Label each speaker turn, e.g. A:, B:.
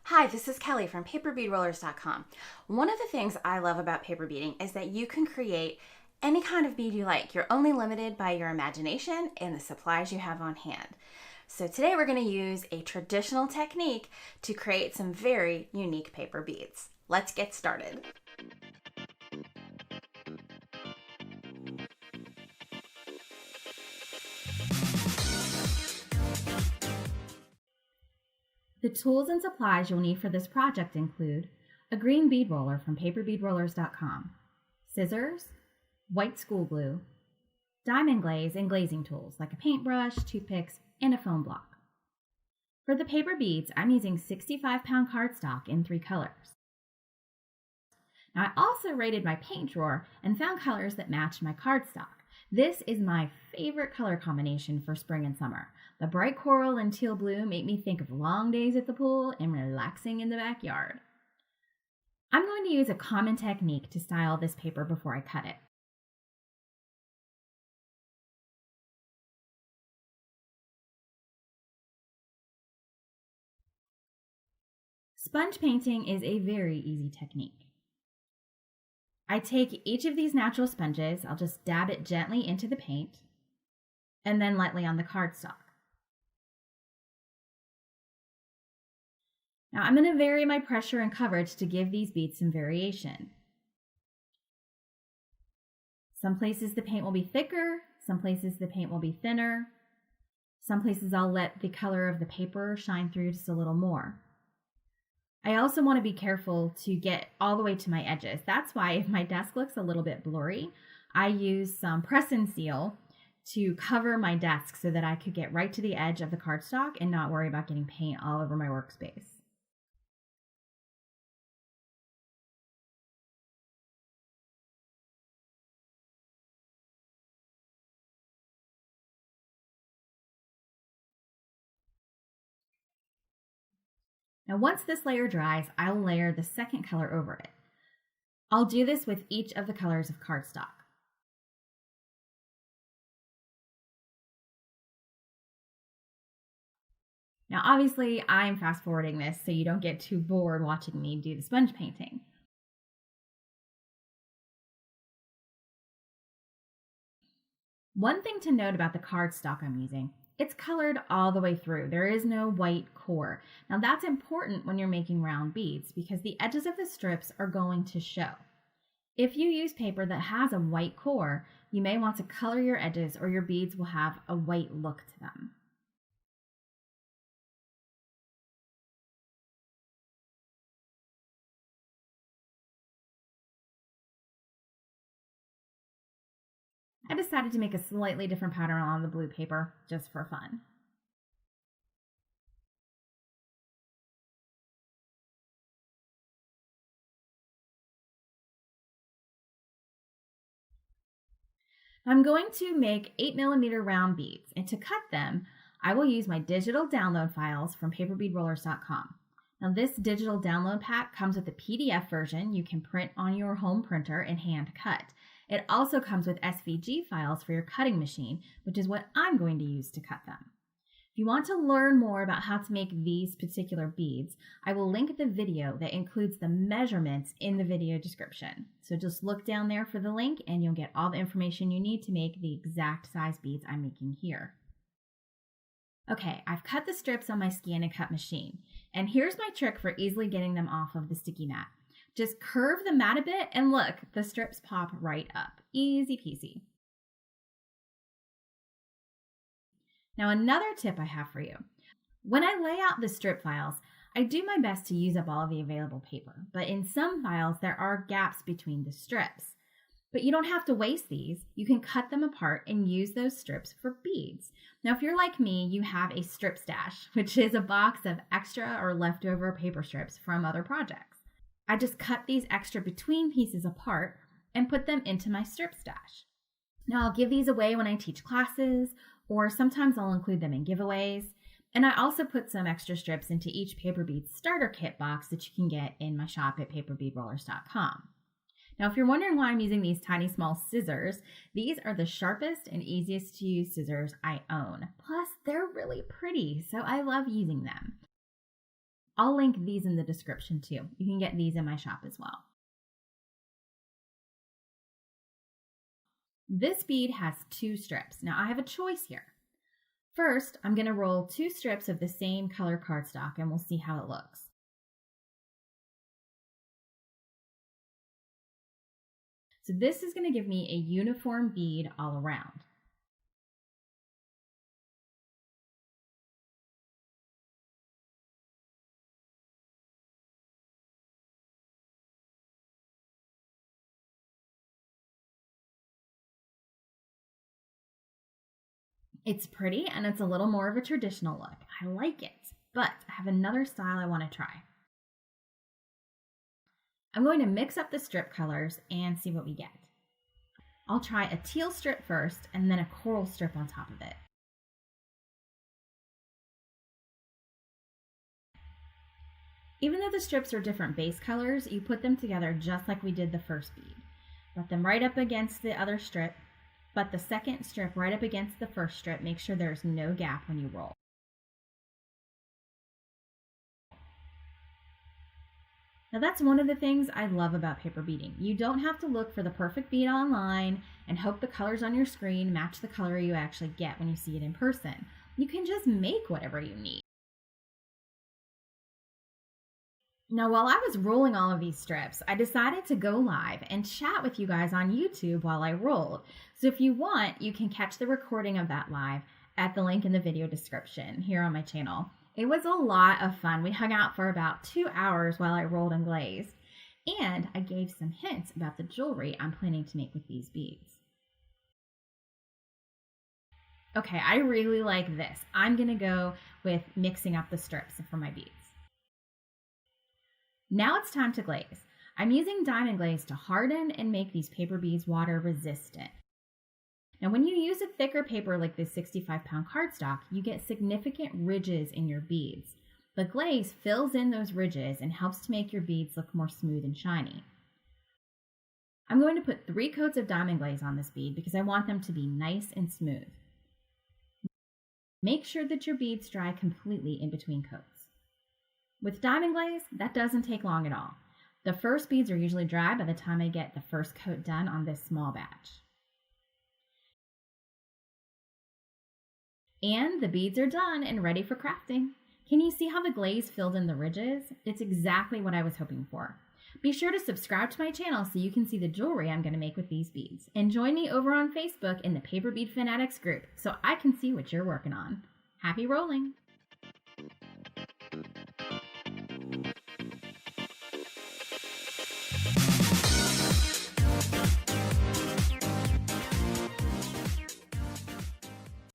A: Hi, this is Kelly from paperbeadrollers.com. One of the things I love about paper beading is that you can create any kind of bead you like. You're only limited by your imagination and the supplies you have on hand. So today we're going to use a traditional technique to create some very unique paper beads. Let's get started. The tools and supplies you'll need for this project include a green bead roller from paperbeadrollers.com, scissors, white school glue, diamond glaze and glazing tools like a paintbrush, toothpicks, and a foam block. For the paper beads, I'm using 65-pound cardstock in 3 colors. Now, I also raided my paint drawer and found colors that matched my cardstock. This is my favorite color combination for spring and summer. The bright coral and teal blue make me think of long days at the pool and relaxing in the backyard. I'm going to use a common technique to style this paper before I cut it. Sponge painting is a very easy technique. I take each of these natural sponges, I'll just dab it gently into the paint, and then lightly on the cardstock. Now I'm going to vary my pressure and coverage to give these beads some variation. Some places the paint will be thicker, some places the paint will be thinner, some places I'll let the color of the paper shine through just a little more. I also want to be careful to get all the way to my edges. That's why if my desk looks a little bit blurry, I use some press and seal to cover my desk so that I could get right to the edge of the cardstock and not worry about getting paint all over my workspace. Now once this layer dries, I'll layer the second color over it. I'll do this with each of the colors of cardstock. Now obviously I'm fast forwarding this so you don't get too bored watching me do the sponge painting. One thing to note about the cardstock I'm using, it's colored all the way through. There is no white core. Now that's important when you're making round beads because the edges of the strips are going to show. If you use paper that has a white core, you may want to color your edges or your beads will have a white look to them. I decided to make a slightly different pattern on the blue paper just for fun. I'm going to make 8mm round beads, and to cut them, I will use my digital download files from paperbeadrollers.com. Now this digital download pack comes with a PDF version you can print on your home printer and hand cut. It also comes with SVG files for your cutting machine, which is what I'm going to use to cut them. If you want to learn more about how to make these particular beads, I will link the video that includes the measurements in the video description. So just look down there for the link and you'll get all the information you need to make the exact size beads I'm making here. Okay, I've cut the strips on my scan and cut machine. And here's my trick for easily getting them off of the sticky mat. Just curve the mat a bit and look, the strips pop right up. Easy peasy. Now another tip I have for you. When I lay out the strip files, I do my best to use up all of the available paper, but in some files there are gaps between the strips. But you don't have to waste these. You can cut them apart and use those strips for beads. Now if you're like me, you have a strip stash, which is a box of extra or leftover paper strips from other projects. I just cut these extra between pieces apart and put them into my strip stash. Now I'll give these away when I teach classes, or sometimes I'll include them in giveaways. And I also put some extra strips into each paper bead starter kit box that you can get in my shop at paperbeadrollers.com. Now, if you're wondering why I'm using these tiny small scissors, these are the sharpest and easiest to use scissors I own. Plus, they're really pretty, so I love using them. I'll link these in the description too. You can get these in my shop as well. This bead has 2 strips. Now I have a choice here. First, I'm going to roll 2 strips of the same color cardstock and we'll see how it looks. So this is going to give me a uniform bead all around. It's pretty and it's a little more of a traditional look. I like it, but I have another style I want to try. I'm going to mix up the strip colors and see what we get. I'll try a teal strip first and then a coral strip on top of it. Even though the strips are different base colors, you put them together just like we did the first bead. Put them right up against the other strip, but the second strip right up against the first strip. Make sure there's no gap when you roll. Now that's one of the things I love about paper beading. You don't have to look for the perfect bead online and hope the colors on your screen match the color you actually get when you see it in person. You can just make whatever you need. Now, while I was rolling all of these strips, I decided to go live and chat with you guys on YouTube while I rolled. So if you want, you can catch the recording of that live at the link in the video description here on my channel. It was a lot of fun. We hung out for about 2 hours while I rolled and glazed, and I gave some hints about the jewelry I'm planning to make with these beads. Okay, I really like this. I'm gonna go with mixing up the strips for my beads. Now it's time to glaze. I'm using diamond glaze to harden and make these paper beads water resistant. Now when you use a thicker paper like this 65-pound cardstock, you get significant ridges in your beads. The glaze fills in those ridges and helps to make your beads look more smooth and shiny. I'm going to put 3 coats of diamond glaze on this bead because I want them to be nice and smooth. Make sure that your beads dry completely in between coats. With diamond glaze, that doesn't take long at all. The first beads are usually dry by the time I get the first coat done on this small batch. And the beads are done and ready for crafting. Can you see how the glaze filled in the ridges? It's exactly what I was hoping for. Be sure to subscribe to my channel so you can see the jewelry I'm going to make with these beads. And join me over on Facebook in the Paper Bead Fanatics group so I can see what you're working on. Happy rolling!